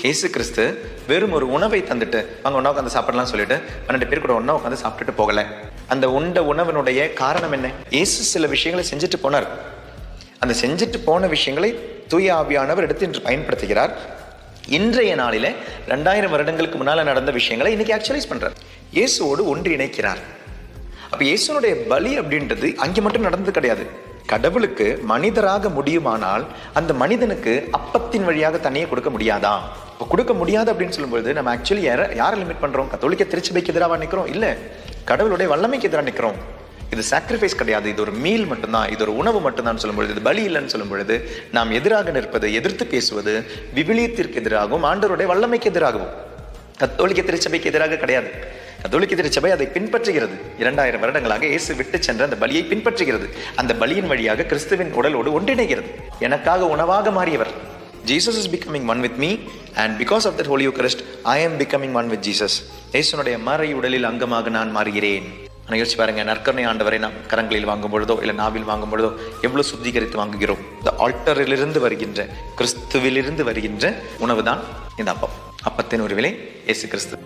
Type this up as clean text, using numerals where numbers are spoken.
இயேசு கிறிஸ்து வெறும் ஒரு உணவை தந்துட்டு அவங்க ஒன்றா உட்காந்து சாப்பிடலாம் சொல்லிட்டு 12 பேர் கூட ஒன்றா உட்காந்து சாப்பிட்டுட்டு போகல. அந்த உண்ட உணவனுடைய காரணம் என்ன? இயேசு சில விஷயங்களை செஞ்சுட்டு போனார். அந்த செஞ்சுட்டு போன விஷயங்களை தூய ஆவியானவர் எடுத்து இன்று பயன்படுத்துகிறார். இன்றைய நாளில 2000 வருடங்களுக்கு முன்னால நடந்த விஷயங்களை இன்னைக்கு ஆக்சுவலைஸ் பண்றார். இயேசுவோடு ஒன்று இணைக்கிறார். அப்ப இயேசுனுடைய பலி அப்படின்றது அங்கே மட்டும் நடந்தது கிடையாது. கடவுளுக்கு மனிதராக முடியுமானால் அந்த மனிதனுக்கு அப்பத்தின் வழியாக தண்ணியை கொடுக்க முடியாதா? இப்போ கொடுக்க முடியாது அப்படின்னு சொல்லும்போது நம்ம ஆக்சுவலி யாரை லிமிட் பண்றோம்? கத்தோலிக்க திருச்சபைக்கு எதிராக நிற்கிறோம்? இல்ல, கடவுளுடைய வல்லமைக்கு எதிராக நிற்கிறோம். இது சாக்ரிஃபைஸ் கிடையாது, இது ஒரு மீல் மட்டும்தான், இது ஒரு உணவு மட்டும்தான் சொல்லும் பொழுது, இது பலி இல்லைன்னு சொல்லும் பொழுது நாம் எதிராக நிற்பது, எதிர்த்து பேசுவது விவிலியத்திற்கு எதிராகவும் ஆண்டவருடைய வல்லமைக்கு எதிராகவும். கத்தோலிக்க திருச்சபைக்கு எதிராக கிடையாது. கத்தோலிக்க திருச்சபை அதை பின்பற்றுகிறது. 2000 வருடங்களாக இயேசு விட்டு சென்ற அந்த பலியை பின்பற்றுகிறது. அந்த பலியின் வழியாக கிறிஸ்துவின் உடலோடு ஒன்றிணைகிறது. எனக்காக உணவாக மாறியவர். Jesus is becoming one with me and because of that Holy Eucharist I am becoming one with Jesus. இயேசுனுடைய மறை உடலில் அங்கமாக நான் மாறுகிறேன். யோசிச்சு பாருங்க, நற்கருணை ஆண்டவரை நாம் கரங்களில் வாங்கும் பொழுதோ இல்லை நாவில் வாங்கும் பொழுதோ எவ்வளவு சுத்திகரித்து வாங்குகிறோம். இந்த ஆல்டரிலிருந்து வருகின்ற, கிறிஸ்துவிலிருந்து வருகின்ற உணவு தான் இந்த அப்பம். அப்பத்தின் ஒரு விலை இயேசு கிறிஸ்து.